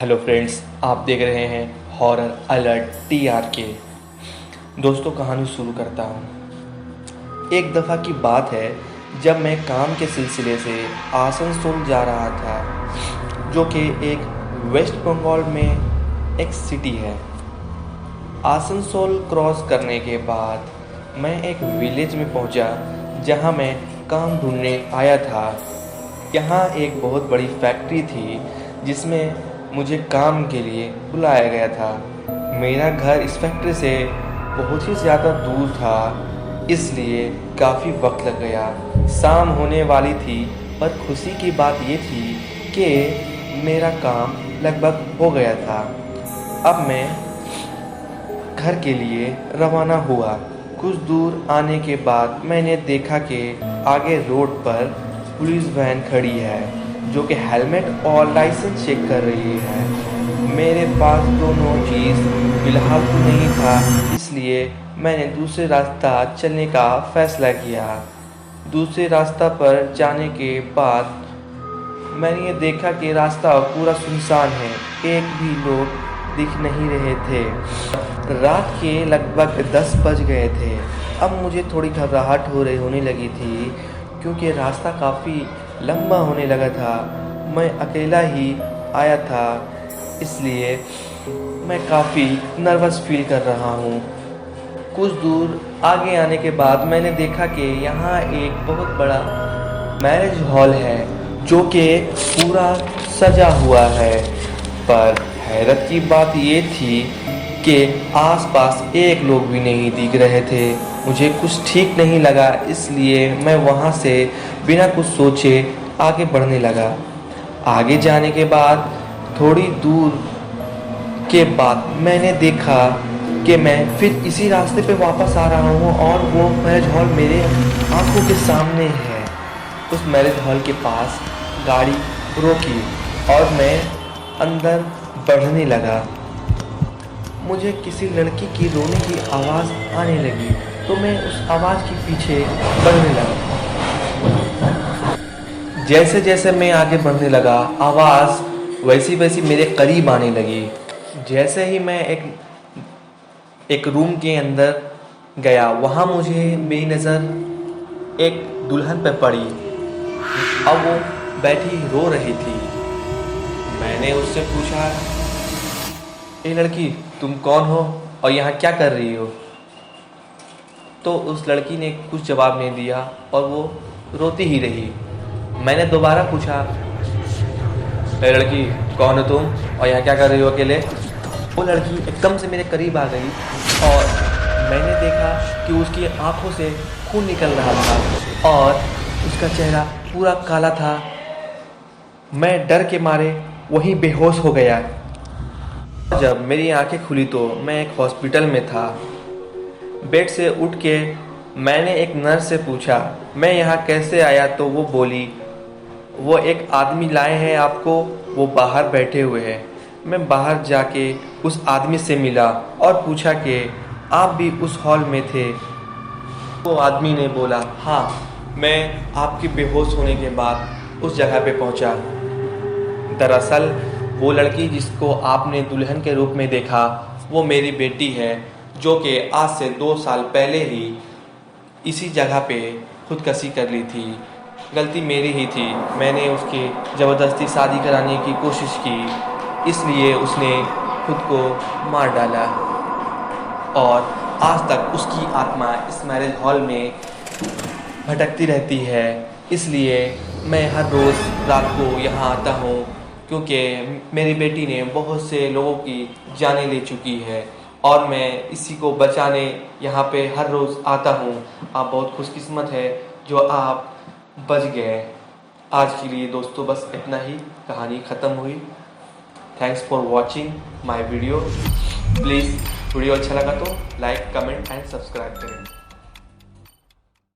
Hello friends, आप देख रहे हैं हॉरर अलर्ट TRK। दोस्तों, कहानी शुरू करता हूँ। एक दफ़ा की बात है जब मैं काम के सिलसिले से आसनसोल जा रहा था, जो कि एक वेस्ट बंगाल में एक सिटी है। आसनसोल क्रॉस करने के बाद मैं एक विलेज में पहुँचा जहाँ मैं काम ढूंढने आया था। यहाँ एक बहुत बड़ी फैक्ट्री थी जिसमें मुझे काम के लिए बुलाया गया था। मेरा घर इस फैक्ट्री से बहुत ही ज़्यादा दूर था, इसलिए काफ़ी वक्त लग गया। शाम होने वाली थी, पर खुशी की बात ये थी कि मेरा काम लगभग हो गया था। अब मैं घर के लिए रवाना हुआ। कुछ दूर आने के बाद मैंने देखा कि आगे रोड पर पुलिस वैन खड़ी है, जो कि हेलमेट और लाइसेंस चेक कर रही है। मेरे पास दोनों चीज़ फिलहाल तो नहीं था, इसलिए मैंने दूसरे रास्ता चलने का फ़ैसला किया। दूसरे रास्ता पर जाने के बाद मैंने ये देखा कि रास्ता पूरा सुनसान है, एक भी लोग दिख नहीं रहे थे। रात के लगभग 10 बज गए थे। अब मुझे थोड़ी घबराहट होने लगी थी, क्योंकि रास्ता काफ़ी लंबा होने लगा था। मैं अकेला ही आया था, इसलिए मैं काफ़ी नर्वस फील कर रहा हूँ। कुछ दूर आगे आने के बाद मैंने देखा कि यहाँ एक बहुत बड़ा मैरिज हॉल है, जो कि पूरा सजा हुआ है। पर हैरत की बात ये थी कि आसपास एक लोग भी नहीं दिख रहे थे। मुझे कुछ ठीक नहीं लगा, इसलिए मैं वहाँ से बिना कुछ सोचे आगे बढ़ने लगा। आगे जाने के बाद थोड़ी दूर के बाद मैंने देखा कि मैं फिर इसी रास्ते पे वापस आ रहा हूँ और वो मैरिज हॉल मेरे आंखों के सामने है। उस मैरिज हॉल के पास गाड़ी रोकी और मैं अंदर बढ़ने लगा। मुझे किसी लड़की की रोने की आवाज़ आने लगी, तो मैं उस आवाज़ के पीछे बढ़ने लगा। जैसे जैसे मैं आगे बढ़ने लगा, आवाज़ वैसी वैसी मेरे करीब आने लगी। जैसे ही मैं एक रूम के अंदर गया, वहाँ मुझे मेरी नज़र एक दुल्हन पर पड़ी। अब वो बैठी रो रही थी। मैंने उससे पूछा, ए लड़की, तुम कौन हो और यहाँ क्या कर रही हो? तो उस लड़की ने कुछ जवाब नहीं दिया और वो रोती ही रही। मैंने दोबारा पूछा, ए लड़की, कौन हो तुम और यहाँ क्या कर रही हो अकेले? वो लड़की एकदम से मेरे करीब आ गई और मैंने देखा कि उसकी आंखों से खून निकल रहा था और उसका चेहरा पूरा काला था। मैं डर के मारे वहीं बेहोश हो गया। जब मेरी आंखें खुली तो मैं एक हॉस्पिटल में था। बेड से उठ के मैंने एक नर्स से पूछा, मैं यहाँ कैसे आया? तो वो बोली, वो एक आदमी लाए हैं आपको, वो बाहर बैठे हुए हैं। मैं बाहर जाके उस आदमी से मिला और पूछा कि आप भी उस हॉल में थे? वो आदमी ने बोला, हाँ, मैं आपके बेहोश होने के बाद उस जगह पे पहुंचा। दरअसल वो लड़की जिसको आपने दुल्हन के रूप में देखा, वो मेरी बेटी है, जो कि आज से 2 साल पहले ही इसी जगह पे खुदकशी कर ली थी। गलती मेरी ही थी। मैंने उसकी ज़बरदस्ती शादी कराने की कोशिश की, इसलिए उसने खुद को मार डाला और आज तक उसकी आत्मा इस मैरिज हॉल में भटकती रहती है। इसलिए मैं हर रोज़ रात को यहाँ आता हूँ, क्योंकि मेरी बेटी ने बहुत से लोगों की जानें ले चुकी है और मैं इसी को बचाने यहाँ पे हर रोज़ आता हूँ। आप बहुत खुशकिस्मत है जो आप बच गए। आज के लिए दोस्तों बस इतना ही, कहानी ख़त्म हुई। Thanks for watching my video. Please video अच्छा लगा तो लाइक, कमेंट एंड सब्सक्राइब करें।